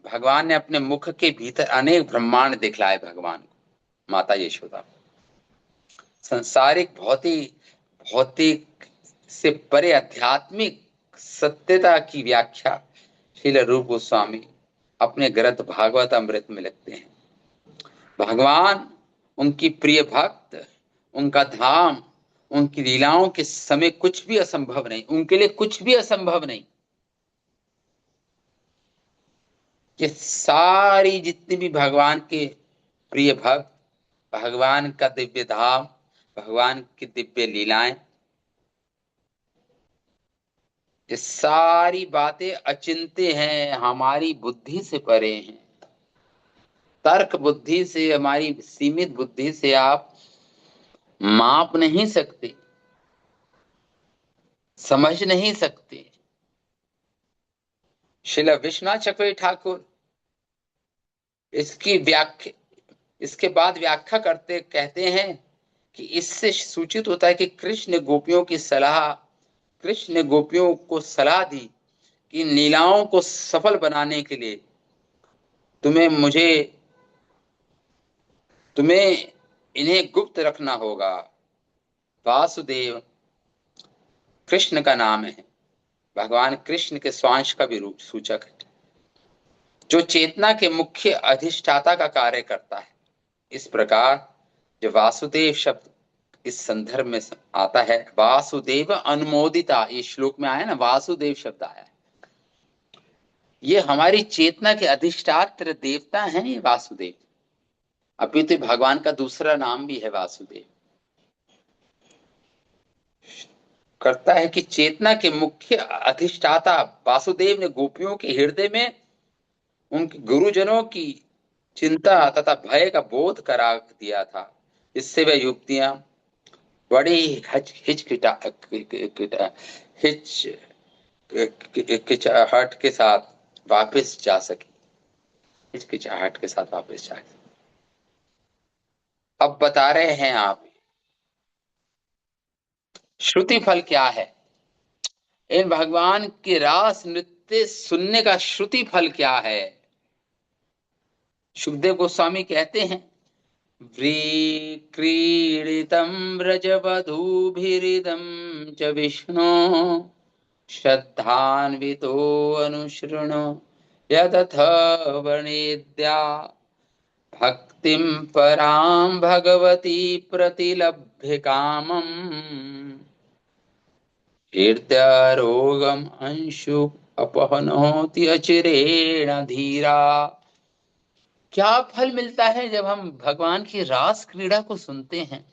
भगवान ने अपने मुख के भीतर अनेक ब्रह्मांड दिखलाए भगवान को, माता यशोदा। सांसारिक भौतिक भौतिक से परे आध्यात्मिक सत्यता की व्याख्या श्रील रूप गोस्वामी अपने ग्रंथ भागवत अमृत में लिखते हैं। भगवान, उनकी प्रिय भक्त, उनका धाम, उनकी लीलाओं के समय कुछ भी असंभव नहीं, उनके लिए कुछ भी असंभव नहीं। ये सारी जितनी भी भगवान के प्रिय भक्त, भगवान का दिव्य धाम, भगवान की दिव्य लीलाएं, ये सारी बातें अचिंत्य हैं, हमारी बुद्धि से परे हैं। तर्क बुद्धि से, हमारी सीमित बुद्धि से आप माप नहीं सकते, समझ नहीं सकते। श्रील विश्वनाथ चक्रवर्ती ठाकुर इसकी व्याख्या, इसके बाद व्याख्या करते कहते हैं कि इससे सूचित होता है कि कृष्ण ने गोपियों की सलाह, कृष्ण ने गोपियों को सलाह दी कि लीलाओं को सफल बनाने के लिए तुम्हें इन्हें गुप्त रखना होगा। वासुदेव कृष्ण का नाम है, भगवान कृष्ण के स्वांश का भी रूप सूचक है, जो चेतना के मुख्य अधिष्ठाता का कार्य करता है। इस प्रकार जो वासुदेव शब्द इस संदर्भ में आता है, वासुदेव अनुमोदिता, ये श्लोक में आया ना, वासुदेव शब्द आया है, ये हमारी चेतना के अधिष्ठात्र देवता हैं ये वासुदेव। अभी तो भगवान का दूसरा नाम भी है वासुदेव। करता है कि चेतना के मुख्य अधिष्ठाता वासुदेव ने गोपियों के हृदय में उनके गुरुजनों की चिंता तथा भय का बोध करा दिया था। इससे वे युवतियां बड़ी हिचकिचाहट के साथ वापस जा सकी, हिचकिचाहट के साथ वापस जा सकी। अब बता रहे हैं आप श्रुति फल क्या है, इन भगवान के रास नृत्य सुनने का श्रुति फल क्या है। सुखदेव गोस्वामी कहते हैं, व्रीक्रीडितं व्रजवधूभिरिदं च विष्णो श्रद्धान्वितो अनुशृणु यदथ वर्णेद्या भक्तिं परां भगवती प्रतिलभ्य कामम् हृदयरोगम् अंशु अपहनोति अचिरेण धीरा। क्या फल मिलता है जब हम भगवान की रास क्रीड़ा को सुनते हैं,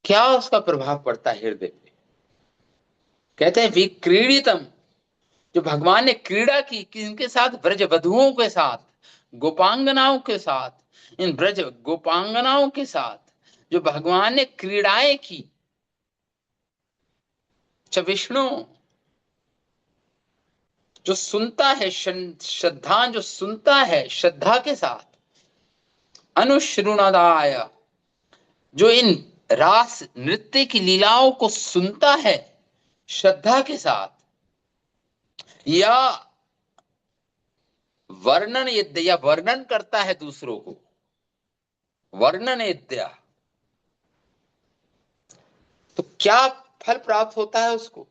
क्या उसका प्रभाव पड़ता है हृदय पे। कहते हैं विक्रीडितम, जो भगवान ने क्रीड़ा की किनके साथ, ब्रज वधुओं के साथ, गोपांगनाओं के साथ, इन ब्रज गोपांगनाओं के साथ जो भगवान ने क्रीड़ाएं की, च विष्णु, जो सुनता है, श्रद्धा जो सुनता है श्रद्धा के साथ, अनुश्रुणदाय, जो इन रास नृत्य की लीलाओं को सुनता है श्रद्धा के साथ, या वर्णन यद्य, या वर्णन करता है दूसरों को, वर्णन यद्य, तो क्या फल प्राप्त होता है उसको,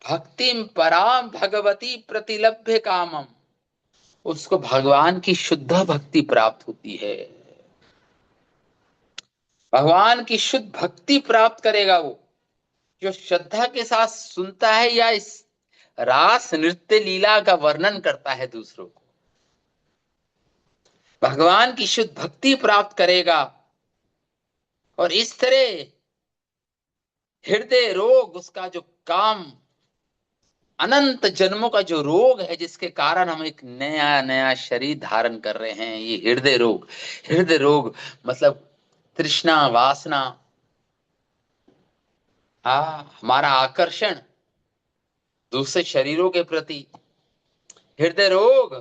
भक्तिम पराम भगवती प्रतिलभ्य कामम, उसको भगवान की शुद्ध भक्ति प्राप्त होती है। भगवान की शुद्ध भक्ति प्राप्त करेगा वो जो श्रद्धा के साथ सुनता है या इस रास नृत्य लीला का वर्णन करता है दूसरों को। भगवान की शुद्ध भक्ति प्राप्त करेगा और इस तरह हृदय रोग, उसका जो काम, अनंत जन्मों का जो रोग है जिसके कारण हम एक नया नया शरीर धारण कर रहे हैं, ये हृदय रोग। हृदय रोग मतलब तृष्णा, वासना, हमारा आकर्षण दूसरे शरीरों के प्रति, हृदय रोग,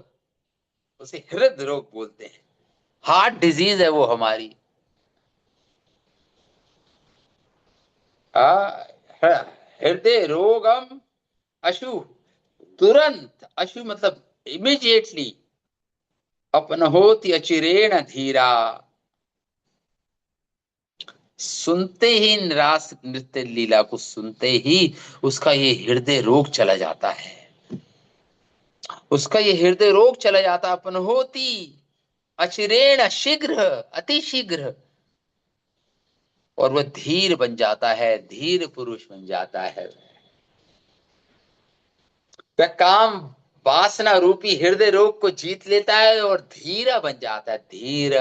उसे हृदय रोग बोलते हैं। हार्ट डिजीज है वो हमारी। हृदय रोगम अशु, तुरंत, अशु मतलब इमीडिएटली, अपन होती अचिरेण धीरा, सुनते ही रास नृत्य लीला को सुनते ही उसका ये हृदय रोग चला जाता है, उसका ये हृदय रोग चला जाता। अपन होती अचिरेण शीघ्र, अति शीघ्र, और वह धीर बन जाता है, धीर पुरुष बन जाता है। वह काम वासना रूपी हृदय रोग को जीत लेता है और धीरा बन जाता है। धीर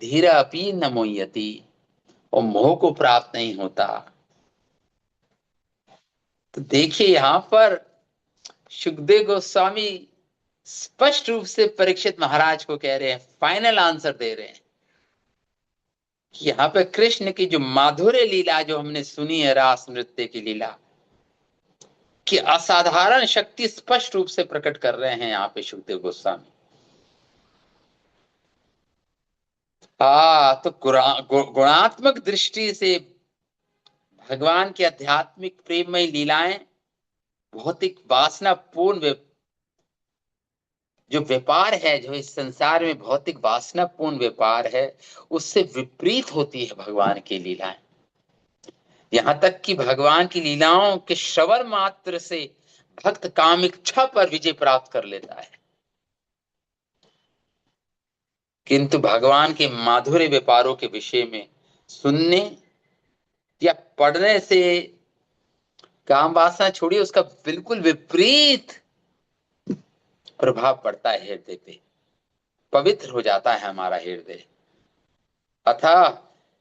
धीरा अपी न मोह्यति, और मोह को प्राप्त नहीं होता। तो देखिए यहां पर सुखदेव गोस्वामी स्पष्ट रूप से परीक्षित महाराज को कह रहे हैं, फाइनल आंसर दे रहे हैं कि यहाँ पे कृष्ण की जो माधुर्य लीला जो हमने सुनी है, रास नृत्य की लीला की असाधारण शक्ति स्पष्ट रूप से प्रकट कर रहे हैं यहाँ पे सुखदेव गोस्वामी। तो गुणात्मक दृष्टि से भगवान की आध्यात्मिक प्रेममय लीलाएं भौतिक वासना पूर्ण जो व्यापार है, जो इस संसार में भौतिक वासना पूर्ण व्यापार है, उससे विपरीत होती है भगवान की लीलाएं। यहां तक कि भगवान की लीलाओं के श्रवण मात्र से भक्त काम इच्छा पर विजय प्राप्त कर लेता है, किंतु भगवान के माधुर्य व्यापारों के विषय में सुनने या पढ़ने से काम वासना छोड़िए, उसका बिल्कुल विपरीत प्रभाव पड़ता है हृदय पे, पवित्र हो जाता है हमारा हृदय। अतः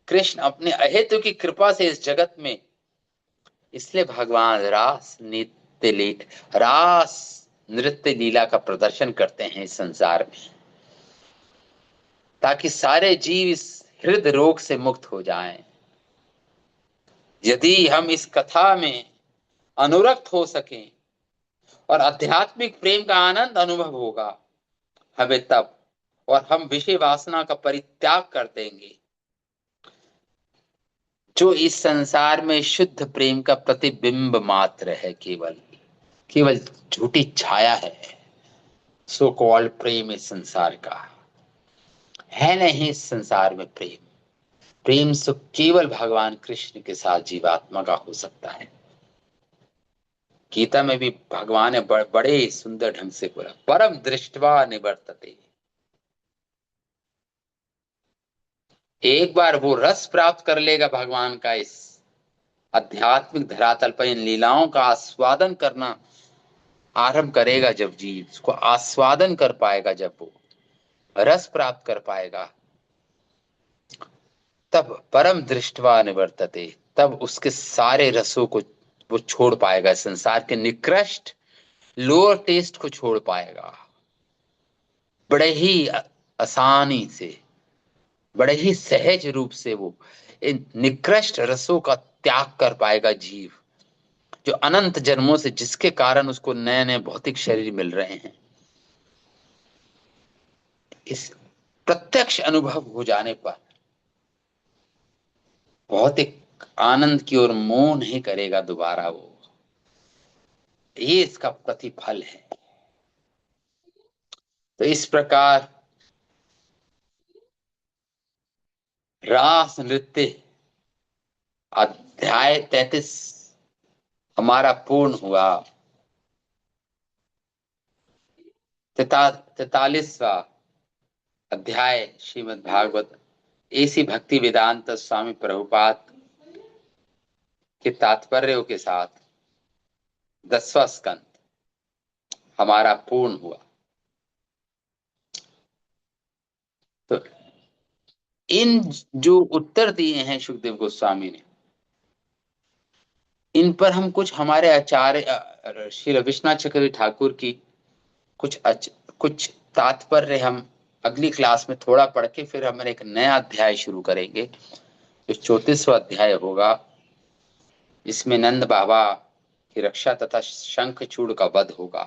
कृष्ण अपने अहेतु की कृपा से इस जगत में, इसलिए भगवान रास नृत्य लीला का प्रदर्शन करते हैं इस संसार में, ताकि सारे जीव इस हृदय रोग से मुक्त हो जाएं। यदि हम इस कथा में अनुरक्त हो सकें और आध्यात्मिक प्रेम का आनंद अनुभव होगा हमें तब, और हम विषय वासना का परित्याग कर देंगे, जो इस संसार में शुद्ध प्रेम का प्रतिबिंब मात्र है, केवल केवल झूठी छाया है। सो कॉल्ड प्रेम इस संसार का है नहीं। इस संसार में प्रेम प्रेम सुख केवल भगवान कृष्ण के साथ जीवात्मा का हो सकता है। गीता में भी भगवान ने बड़े सुंदर ढंग से बोला, परम दृष्टवा निवर्तते। एक बार वो रस प्राप्त कर लेगा भगवान का, इस आध्यात्मिक धरातल पर इन लीलाओं का आस्वादन करना आरंभ करेगा, जब जीव उसको आस्वादन कर पाएगा, जब वो रस प्राप्त कर पाएगा, तब परम दृष्टवा निवर्तते, तब उसके सारे रसों को वो छोड़ पाएगा, संसार के निकृष्ट लोअर टेस्ट को छोड़ पाएगा। बड़े ही आसानी से, बड़े ही सहज रूप से वो इन निकृष्ट रसों का त्याग कर पाएगा जीव, जो अनंत जन्मों से, जिसके कारण उसको नए नए भौतिक शरीर मिल रहे हैं। इस प्रत्यक्ष अनुभव हो जाने पर भौतिक आनंद की ओर मोह नहीं करेगा दोबारा वो। ये इसका प्रतिफल है। तो इस प्रकार रास नृत्य अध्याय 33 हमारा पूर्ण हुआ। 43वां अध्याय श्रीमद् भागवत ऐसी भक्ति वेदांत स्वामी प्रभुपाद के तात्पर्यों के साथ 10वां स्कंद हमारा पूर्ण हुआ। तो इन जो उत्तर दिए हैं सुखदेव गोस्वामी ने, इन पर हम कुछ हमारे आचार्य श्री रविशनाथ चक्रवर्ती ठाकुर की कुछ तात्पर्य हम अगली क्लास में थोड़ा पढ़ के फिर हम एक नया अध्याय शुरू करेंगे, जो 34वां अध्याय होगा। इसमें नंद बाबा की रक्षा तथा शंखचूड़ का वध होगा।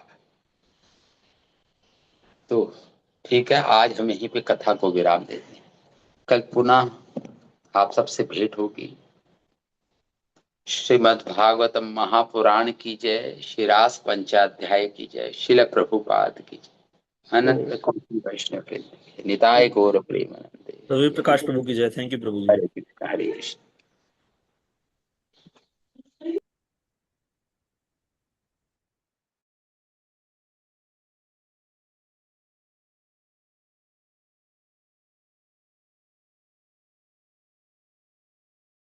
तो ठीक है, आज हम यहीं पे कथा को विराम देते हैं। कल पुनः आप सबसे भेंट होगी। श्रीमद् भागवतम महापुराण की जय, श्री रास पंचाध्याय की जय, शिल प्रभुपाद की जय, अनंत कोटि वैष्णव के निताय गौर प्रेमानंदे। रवि प्रकाश प्रभु की जय। थैंक यू प्रभु जी। हरे कृष्ण।